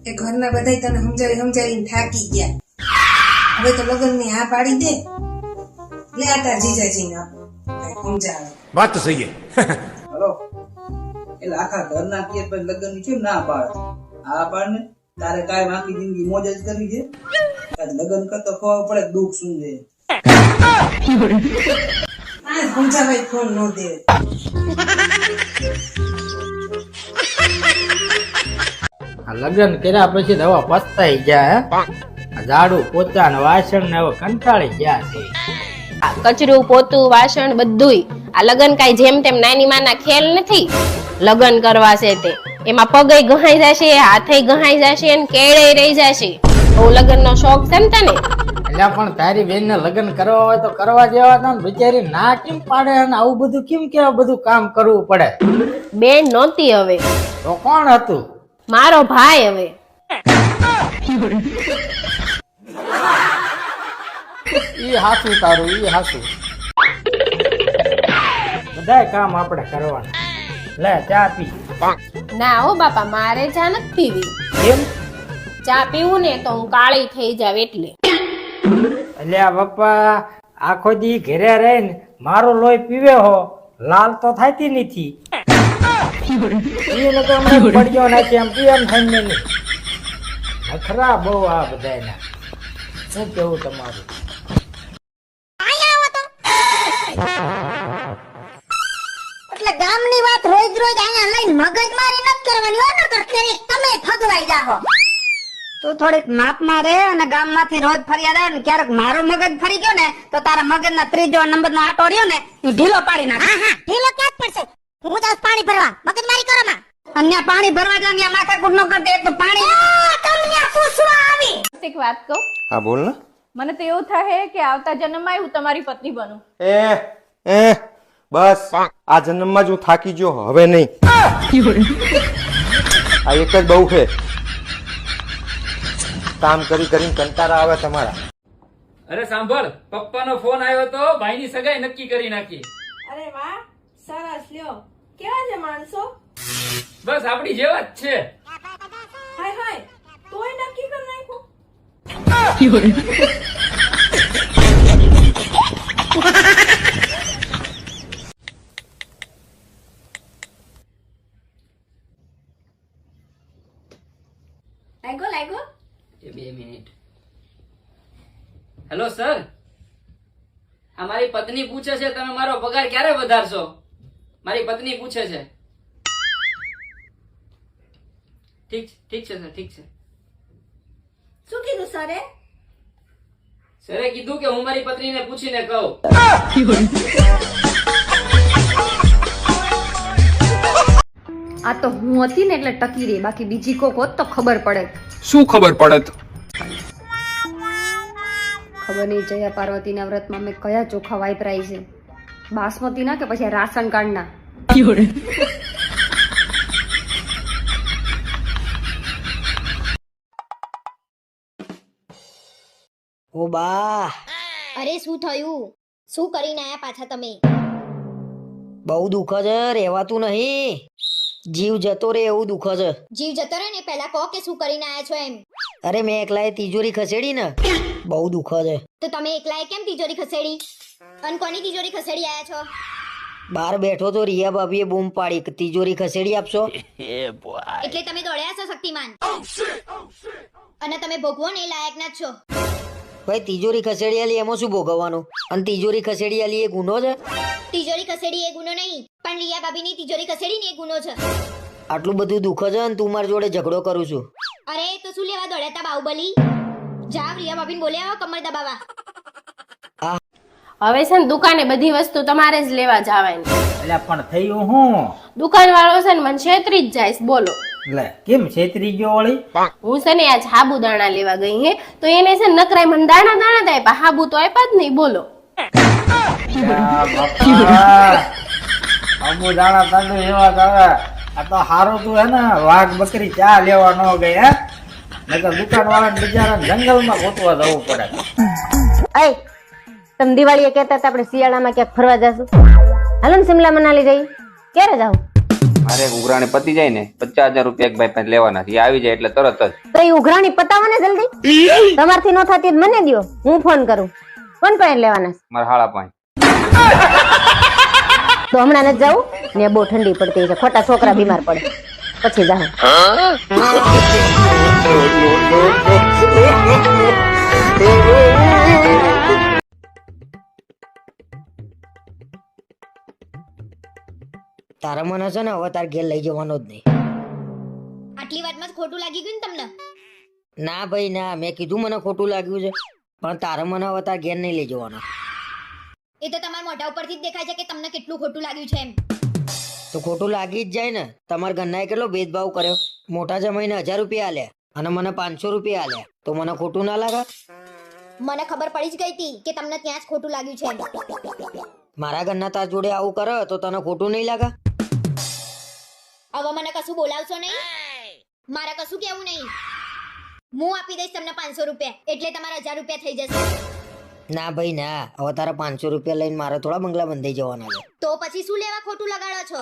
એ ઘરના બધાય તને સમજાવીને થાકી ગયા. હવે તો લગ્નની હા પાડી દે. લે આ તાર જીજાજીને સમજાવે. વાત તો સહી હે. હલો એટલે આખા ઘરના કે પછી લગ્ન ની કેમ ના પાડે? હા પાડ ને, તારે કાંઈ આખી જિંદગી મોજ જ કરવી છે. લગ્ન કરતો ખબર પડે દુઃખ શું છે. સમજાવાય ફોન ન દે. લગ્ન કર્યા પછી હવે પસ્તાઈ ગયા હે. ઝાડુ પોતા ને વાસણ ને હવે કંટાળી ગયા છે. કચરું પોતું વાસણ બધુંય. આ લગન કાંઈ જેમ તેમ નાની માના ખેલ નથી. લગન કરવા છે તે એમાં પગે ગહાઈ જશે, હાથે ગહાઈ જશે ને કેળે રહી જશે. બહુ લગન નો શોખ છે ને તને? એટલે પણ તારી બેન ને લગ્ન કરવા હોય તો કરવા જેવા હતા ને, બિચારી ના કેમ પાડે અને આવું બધું કેમ કેવા બધું કામ કરવું પડે? બેન નહોતી હવે તો કોણ હતું? મારો ભાઈ. હવે ઈ હાસું તારું, ઈ હાસું. બધાય કામ આપણે કરવાના. લે ચા પી. ના હો બાપા, મારે ચા નથી પીવી. કેમ? ચા પીવું ને તો હું કાળી થઈ જાવ એટલે. અલ્યા બાપા, આખો દી ઘરે રહીને મારો લોહી પીવે હો, લાલ તો થાતી નથી. એને તો હમણાં પડ્યો નથી, આમ પીએમ થઈને નહીં. નખરા બહુ આ બધાયના. શું કેવું તમારું? એટલે ગામની વાત રોજ રોજ અહીંયા લઈને મગજમારી નથી કરવાની હો, નકર ક્યારેક તમે ફગવાઈ જાહો. તું થોડીક માપમાં રહે અને ગામમાંથી રોજ ફરિયાદ આવે ને ક્યારેક મારો મગજ ફરી ગયો ને તો તારા મગજના 3જો નંબરનો આટો રહ્યો ને એ ઢીલો પાડી નાખ. હા ઢીલો ક્યાં જ પડશે? હું જાઉં પાણી ભરવા, મગજમારી કરો માં. અન્ય પાણી ભરવા જાવ ત્યાં માથાકૂટ ન કરતે તો પાણી તમને પૂછવા આવી. એક વાત કહું? હા બોલ ને. મને તો એવું થાય કે આવતા જન્મમાં હું તમારી પત્ની બનું. બસ આ જન્મમાં જ હું થાકી ગયો, હવે નહીં. આ એક જ બહુ છે, કામ કરી કરીને કંટાળા આવે તમારા. અરે સાંભળ, પપ્પાનો ફોન આવ્યો તો ભાઈની સગાઈ નક્કી કરી નાખી. અરે વાહ, સરસ. લ્યો, કેવા છે માણસો? બસ આપડી જેવા જ છે. હાય હાય, તોય નક્કી કરી નાખ્યું. લાગ્યો? એ 2 મિનિટ. હેલો સર, આ મારી પત્ની પૂછે છે તમે મારો પગાર ક્યારે વધારશો? મારી પત્ની પૂછે છે. ઠીક છે સર, ઠીક છે. શું કીધું સરે? સરે કીધું કે હું મારી પત્નીને પૂછીને કહું. આ તો હું હતી ને એટલે ટકી રહી, બાકી બીજી કોક હોત તો ખબર પડે. શું ખબર પડત? ખબર નહીં જયા પાર્વતીના વ્રતમાં મેં કયા ચોખા વાપરાય છે, બાસમતીના કે પછી રાશન કાર્ડના? ઓ બા, અરે શું થયું? શું કરીને આયા પાછા તમે? બહુ દુઃખ છે, રહેવાતું નહીં. જીવ જતો રે એવું દુઃખ છે. જીવ જતો રહે ને પહેલા કહો કે શું કરીને આયા છો એમ. અરે મેં એકલાએ તિજોરી ખસેડી ને, બહુ દુઃખ છે. તો તમે એકલાએ કેમ તિજોરી ખસેડી? અને કોની તિજોરી ખસેડી આયા છો? બહાર બેઠો તો રિયા ભાભીએ બૂમ પાડી કે તિજોરી ખસેડી આપશો. એટલે તમે દોડ્યા છો શક્તિમાન, અને તમે ભોગવો ને એ લાયક ના જ છો. ભાઈ તિજોરી ખસેડી આલી એમાં શું ભોગવવાનું? અને તિજોરી ખસેડી આલી એ ગુનો છે? તિજોરી ખસેડી એ ગુનો નહીં, પણ રિયા ભાભીની તિજોરી ખસેડી ને એ ગુનો છે. આટલું બધું દુઃખ છે અને તું મારી જોડે ઝઘડો કરું છું. અરે તો શું લેવા દોડ્યા તા બાહુબલી? જાવ રિયા ભાભીને બોલ્યા આવો કમર દબાવા. હવે છે ને દુકાને બધી વસ્તુ તમારે જ લેવા જવાની. એટલે પણ થયું હું? દુકાન વાળો છે ને મને છેતરી જ જાય. બોલો લે કેમ છેતરી ગયો વળી? હું છે ને આજ સાબુદાણા લેવા ગઈ હે, તો એને છે ને નકરાય મને દાણા દાણા દે, પણ સાબુ તો આપ્યા જ નહીં. બોલો સાબુદાણા તાંડુ એવા આવે. આ તો હારું તું હે ને વાઘ બકરી ચા લેવા ન ગઈ હે, નકર દુકાન વાળા બિચારા જંગલમાં ગોતવા જવું પડે. તમે દિવાળીએ કહેતા હતા આપણે શિયાળામાં ક્યાંક ફરવા જશું. હાલો ને સિમલા મનાલી જઈ. ક્યારે જાવ? મારે ઉઘરાણી પતી જાય ને 50,000 રૂપિયા એક ભાઈ પાસે લેવાના છે. એ આવી જાય એટલે તરત જ. તો એ ઉઘરાણી પતાવો ને જલ્દી. તમારથી ન થતી મને દ્યો, હું ફોન કરું. કોણ પાસે લેવાના? મારા હાળા પાંચ. તો હમણાં નથી જાવું ને, બહુ ઠંડી પડતી છે, ખોટા છોકરા બીમાર પડે પછી જાઉં. તારા મને છે ને હવે તાર ઘેર લઈ જવાનો જ નહીં. આટલી વાતમાં જ ખોટું લાગી ગયું ને તમને? ના ભાઈ ના, મેં કીધું મને ખોટું લાગ્યું છે, પણ તારે મને હવે તાર ઘેર નહીં લઈ જવાનો. એ તો તમારા મોઢા ઉપરથી જ દેખાય છે કે તમને કેટલું ખોટું લાગ્યું છે એમ. તો ખોટું લાગી જ જાય ને. તમારા ઘરનાએ કેટલો ભેદભાવ કર્યો. મોટા જમાઈને 1000 રૂપિયા આલ્યા અને મને 500 રૂપિયા આલ્યા, તો મને ખોટું ના લાગે? મને ખબર પડી જ ગઈ હતી કે તમને ત્યાં જ ખોટું લાગ્યું છે એમ. મારા ઘરના તાર જોડે આવું કરે તો તને ખોટું નહીં લાગે? હવે મને કશું બોલાવશો નહીં, મારે કશું કેવું નહીં. હું આપી દઈશ તમને 500 રૂપિયા, એટલે તમારા 1000 રૂપિયા થઈ જશે. ના ભાઈ ના, હવે તારા 500 રૂપિયા લઈને મારે થોડા બંગલા બંધાઈ જવાના છે. તો પછી શું લેવા ખોટું લગાડો છો?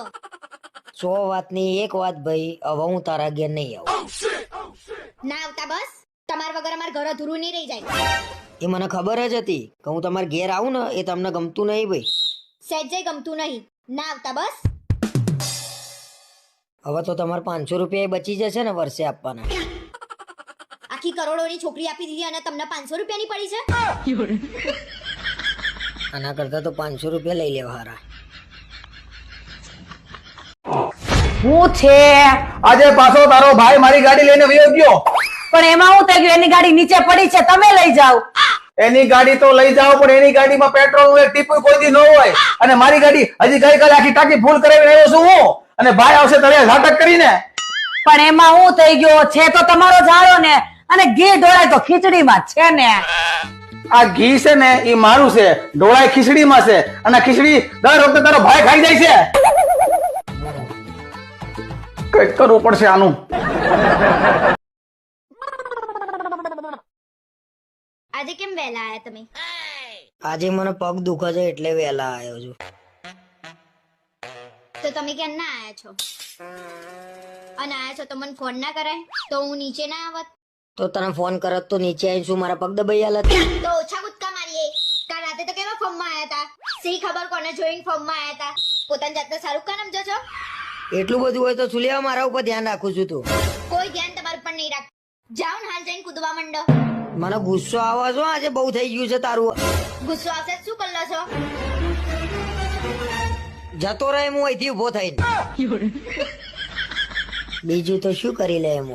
100 વાતની એક વાત ભાઈ, હવે હું તારા ઘેર નહીં આવું. ના આવતા બસ. તમારા વગર અમારા ઘર અધૂરું નહીં રહી જાય. એ મને ખબર જ હતી કે હું તમારા ઘેર આવું ને એ તમને ગમતું નહીં ભાઈ. સહેજે ગમતું નહીં. ના આવતા બસ. હવે તો તમારે 500 રૂપિયા બચી જશે ને વર્ષે આપવાના. આખી કરોડોની છોકરી આપી દીધી અને તમને 500 રૂપિયાની પડી છે. આના કરતા તો 500 રૂપિયા લઈ લેવા હારા. હું છે આજે પાછો તારો ભાઈ મારી ગાડી લઈને વયો ગયો. પણ એમાં હું થઈ ગયું, એની ગાડી નીચે પડી છે, તમે લઈ જાઓ. એની ગાડી તો લઈ જાઓ, પણ એની ગાડીમાં પેટ્રોલ નું એક ટીપું કોઈ દી ન હોય. અને મારી ગાડી હજી ગઈકાલે આખી ટાંકી ફૂલ કરાવીને આવ્યો છું હું, અને ભાઈ આવશે તળિયા ઝાટક કરીને. પણ એમાં હું થઈ ગયો, છે તો તમારો જાળો ને, અને ઘી ઢોળાય તો ખીચડીમાં છે ને. આ ઘી છે ને એ મારું છે, ઢોળાઈ ખીચડીમાં છે, અને ખીચડી દર વખતે તારો ભાઈ ખાઈ જાય છે. કઈક કરવું પડશે આનું. આજે કેમ વહેલા આયા તમે? આજે મને પગ દુખે છે એટલે વહેલા આવ્યો છું. તો તમે ક્યાં ના આયા છો? અને આયા છો તો મને ફોન ના કરાય તો હું નીચે ના આવત? તો તને ફોન કરત તો નીચે આવીને શું મારા પગ દબાઈ હાલત? તો ઓછા કૂદકા મારીએ. કાલ રાતે તો કેવા ફોર્મમાં આયા હતા? સી ખબર કોને જોઈને ફોર્મમાં આયા હતા? પોતાની જાતને શાહરુખ ખાન સમજો છો? એટલું બધું હોય તો સુલિયા મારા ઉપર ધ્યાન રાખું છું તું. કોઈ ધ્યાન તમારું પણ નહીં રાખ. જાઓ ને હાલ જઈને કૂદવા માંડો. મને ગુસ્સો આવે છે, આજે બહુ થઈ ગયું છે તારું. ગુસ્સો આવશે શું કરલો છો? જતો રહે હું અહીંથી ઉભો થઈને. બીજું તો શું કરી લે એમ.